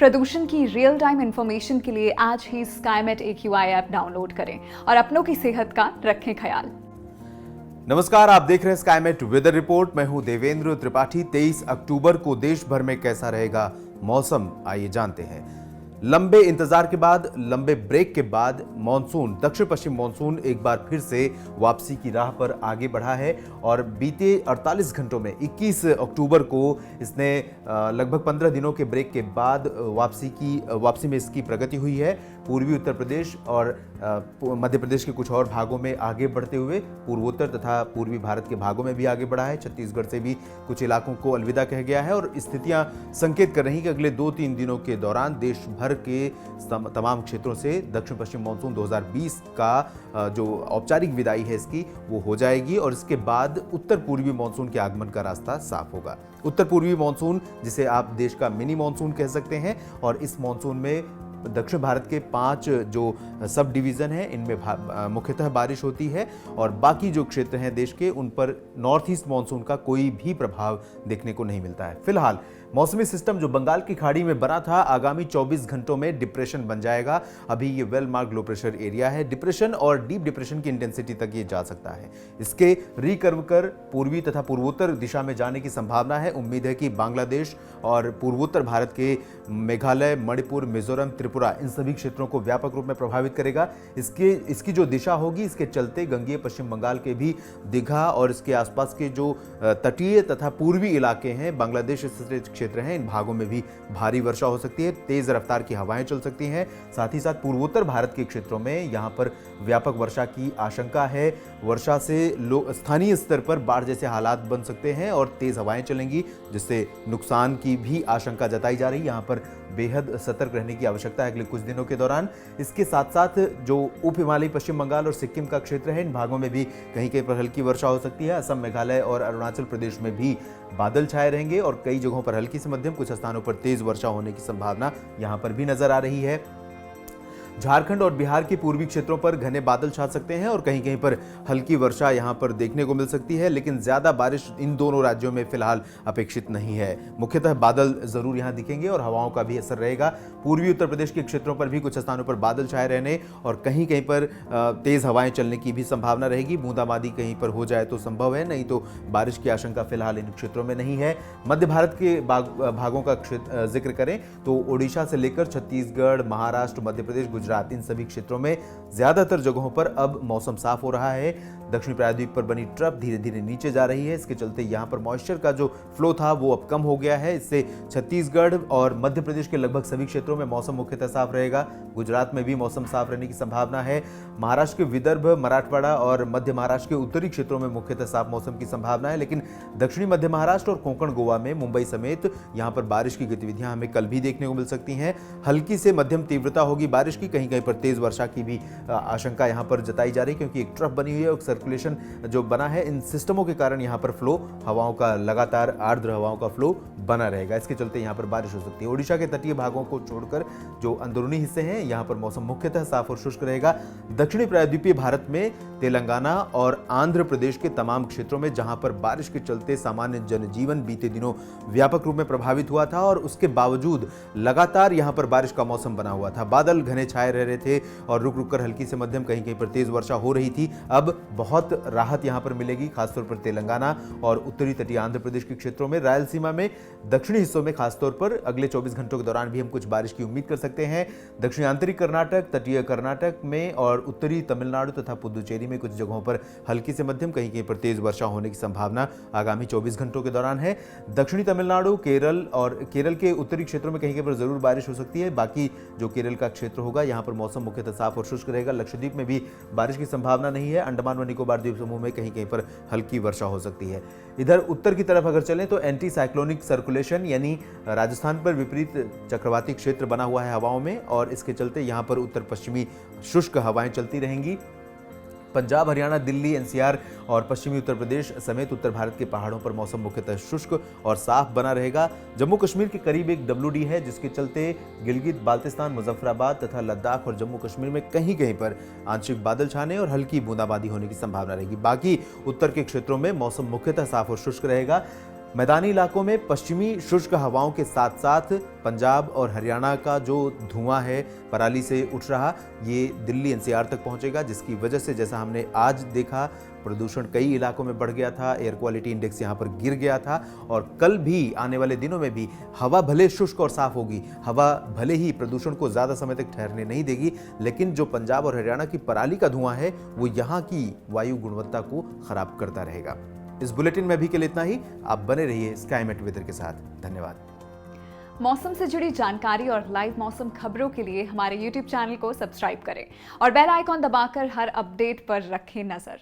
प्रदूषण की real time information के लिए आज ही स्काईमेट AQI ऐप डाउनलोड करें और अपनों की सेहत का रखें ख्याल। नमस्कार, आप देख रहे हैं स्काईमेट वेदर रिपोर्ट। मैं हूं देवेंद्र त्रिपाठी। 23 अक्टूबर को देश भर में कैसा रहेगा मौसम, आइए जानते हैं। लंबे इंतजार के बाद, लंबे ब्रेक के बाद मॉनसून, दक्षिण पश्चिम मॉनसून एक बार फिर से वापसी की राह पर आगे बढ़ा है और बीते 48 घंटों में 21 अक्टूबर को इसने लगभग 15 दिनों के ब्रेक के बाद वापसी में इसकी प्रगति हुई है। पूर्वी उत्तर प्रदेश और मध्य प्रदेश के कुछ और भागों में आगे बढ़ते हुए पूर्वोत्तर तथा पूर्वी भारत के भागों में भी आगे बढ़ा है। छत्तीसगढ़ से भी कुछ इलाकों को अलविदा कह गया है और स्थितियां संकेत कर रही कि अगले 2-3 दिनों के दौरान देश भर के तमाम क्षेत्रों से दक्षिण पश्चिम मानसून 2020 का जो औपचारिक विदाई है इसकी वो हो जाएगी और इसके बाद उत्तर पूर्वी मानसून के आगमन का रास्ता साफ होगा। उत्तर पूर्वी मानसून, जिसे आप देश का मिनी मानसून कह सकते हैं, और इस मानसून में दक्षिण भारत के 5 जो सब डिवीज़न हैं इनमें मुख्यतः बारिश होती है और बाकी जो क्षेत्र हैं देश के उन पर नॉर्थ ईस्ट मानसून का कोई भी प्रभाव देखने को नहीं मिलता है। फिलहाल मौसमी सिस्टम जो बंगाल की खाड़ी में बना था, आगामी 24 घंटों में डिप्रेशन बन जाएगा। अभी ये well marked low pressure area है। डिप्रेशन और डीप डिप्रेशन की इंटेंसिटी तक ये जा सकता है। इसके रिकर्व कर पूर्वी तथा पूर्वोत्तर दिशा में जाने की संभावना है। उम्मीद है कि बांग्लादेश और पूर्वोत्तर भारत के मेघालय, मणिपुर, मिजोरम, त्रिपुरा, इन सभी क्षेत्रों को व्यापक रूप में प्रभावित करेगा। इसकी जो दिशा होगी, इसके चलते गंगीय पश्चिम बंगाल के भी दीघा और इसके आसपास के जो तटीय तथा पूर्वी इलाके हैं, बांग्लादेश से क्षेत्र हैं, इन भागों में भी भारी वर्षा हो सकती है। तेज रफ्तार की हवाएं चल सकती हैं। साथ ही साथ पूर्वोत्तर भारत के क्षेत्रों में यहां पर व्यापक वर्षा की आशंका है। वर्षा से स्थानीय स्तर पर बाढ़ जैसे हालात बन सकते हैं और तेज हवाएं चलेंगी, जिससे नुकसान की भी आशंका जताई जा रही है। यहां पर बेहद सतर्क रहने की आवश्यकता है अगले कुछ दिनों के दौरान। इसके साथ साथ जो उप हिमालयी पश्चिम बंगाल और सिक्किम का क्षेत्र है, इन भागों में भी कहीं कहीं पर हल्की वर्षा हो सकती है। असम, मेघालय और अरुणाचल प्रदेश में भी बादल छाए रहेंगे और कई जगहों पर हल्की से मध्यम, कुछ स्थानों पर तेज वर्षा होने की संभावना यहां पर भी नजर आ रही है। झारखंड और बिहार के पूर्वी क्षेत्रों पर घने बादल छा सकते हैं और कहीं कहीं पर हल्की वर्षा यहां पर देखने को मिल सकती है, लेकिन ज्यादा बारिश इन दोनों राज्यों में फिलहाल अपेक्षित नहीं है। मुख्यतः बादल जरूर यहां दिखेंगे और हवाओं का भी असर रहेगा। पूर्वी उत्तर प्रदेश के क्षेत्रों पर भी कुछ स्थानों पर बादल छाए रहने और कहीं कहीं पर तेज हवाएं चलने की भी संभावना रहेगी। बूंदाबांदी कहीं पर हो जाए तो संभव है, नहीं तो बारिश की आशंका फिलहाल इन क्षेत्रों में नहीं है। मध्य भारत के भागों का जिक्र करें तो ओडिशा से लेकर छत्तीसगढ़, महाराष्ट्र, मध्य प्रदेश, गुजरात, इन सभी क्षेत्रों में ज्यादातर जगहों पर अब मौसम साफ हो रहा है। दक्षिणी प्रायद्वीप पर बनी ट्रफ धीरे धीरे नीचे जा रही है। इसके चलते यहां पर मॉइस्चर का जो फ्लो था वो अब कम हो गया है। इससे छत्तीसगढ़ और मध्य प्रदेश के लगभग सभी क्षेत्रों में मौसम मुख्यतः साफ रहेगा। गुजरात में भी मौसम साफ रहने की संभावना है। महाराष्ट्र के विदर्भ, मराठवाड़ा और मध्य महाराष्ट्र के उत्तरी क्षेत्रों में मुख्यतः साफ मौसम की संभावना है, लेकिन दक्षिणी मध्य महाराष्ट्र और कोंकण गोवा में, मुंबई समेत यहां पर बारिश की गतिविधियां हमें कल भी देखने को मिल सकती हैं। हल्की से मध्यम तीव्रता होगी बारिश की, कहीं कहीं पर तेज वर्षा की भी आशंका यहां पर जताई जा रही है, क्योंकि एक ट्रफ बनी हुई है और सर्कुलेशन जो बना है, इन सिस्टमों के कारण यहां पर फ्लो हवाओं का, लगातार आर्द्र हवाओं का फ्लो बना रहेगा। इसके चलते यहां पर बारिश हो सकती है। ओडिशा के तटीय भागों को छोड़कर जो अंदरूनी हिस्से हैं, यहां पर मौसम मुख्यतः साफ और शुष्क रहेगा। दक्षिणी प्रायद्वीपीय भारत में तेलंगाना और आंध्र प्रदेश के तमाम क्षेत्रों में जहां पर बारिश के चलते सामान्य जनजीवन बीते दिनों व्यापक रूप में प्रभावित हुआ था और उसके बावजूद लगातार यहां पर बारिश का मौसम बना हुआ था। बादल घने छाए रह रहे थे और रुक रुक कर हल्की से मध्यम, कहीं कहीं पर तेज वर्षा हो रही थी। अब बहुत राहत यहां पर मिलेगी, खासतौर पर तेलंगाना और उत्तरी तटीय आंध्र प्रदेश के क्षेत्रों में। रायलसीमा में दक्षिणी हिस्सों में खासतौर पर अगले 24 घंटों के दौरान भी हम कुछ बारिश की उम्मीद कर सकते हैं। दक्षिणी आंतरिक कर्नाटक, तटीय कर्नाटक में और उत्तरी तमिलनाडु तथा पुदुचेरी में कुछ जगहों पर हल्की से मध्यम, कहीं कहीं पर तेज वर्षा होने की संभावना आगामी 24 घंटों के दौरान है। दक्षिणी तमिलनाडु, केरल और केरल के उत्तरी क्षेत्रों में कहीं कहीं पर जरूर बारिश हो सकती है। बाकी जो केरल का क्षेत्र होगा, यहां पर मौसम मुख्यतः साफ और शुष्क रहेगा। लक्षद्वीप में भी बारिश की संभावना नहीं है। अंडमान व निकोबार द्वीप समूह में कहीं कहीं पर हल्की वर्षा हो सकती है। इधर उत्तर की तरफ अगर चलें तो एंटी साइक्लोनिक सर्कुलेशन, यानी राजस्थान पर विपरीत चक्रवाती क्षेत्र बना हुआ है हवाओं में और इसके चलते यहां पर उत्तर पश्चिमी शुष्क हवाएं चलती रहेंगी। पंजाब, हरियाणा, दिल्ली, एनसीआर और पश्चिमी उत्तर प्रदेश समेत उत्तर भारत के पहाड़ों पर मौसम मुख्यतः शुष्क और साफ बना रहेगा। जम्मू कश्मीर के करीब एक WD है, जिसके चलते गिलगित, बाल्तिस्तान, मुजफ्फराबाद तथा लद्दाख और जम्मू कश्मीर में कहीं कहीं पर आंशिक बादल छाने और हल्की बूंदाबांदी होने की संभावना रहेगी। बाकी उत्तर के क्षेत्रों में मौसम मुख्यतः साफ और शुष्क रहेगा। मैदानी इलाकों में पश्चिमी शुष्क हवाओं के साथ साथ पंजाब और हरियाणा का जो धुआं है पराली से उठ रहा, ये दिल्ली एनसीआर तक पहुंचेगा, जिसकी वजह से जैसा हमने आज देखा प्रदूषण कई इलाकों में बढ़ गया था, एयर क्वालिटी इंडेक्स यहाँ पर गिर गया था। और कल भी आने वाले दिनों में भी हवा भले शुष्क और साफ होगी, हवा भले ही प्रदूषण को ज़्यादा समय तक ठहरने नहीं देगी, लेकिन जो पंजाब और हरियाणा की पराली का धुआं है वो यहाँ की वायु गुणवत्ता को खराब करता रहेगा। इस बुलेटिन में अभी के लिए इतना ही। आप बने रहिए स्काईमेट वेदर के साथ। धन्यवाद। मौसम से जुड़ी जानकारी और लाइव मौसम खबरों के लिए हमारे YouTube चैनल को सब्सक्राइब करें और बेल आइकॉन दबाकर हर अपडेट पर रखें नजर।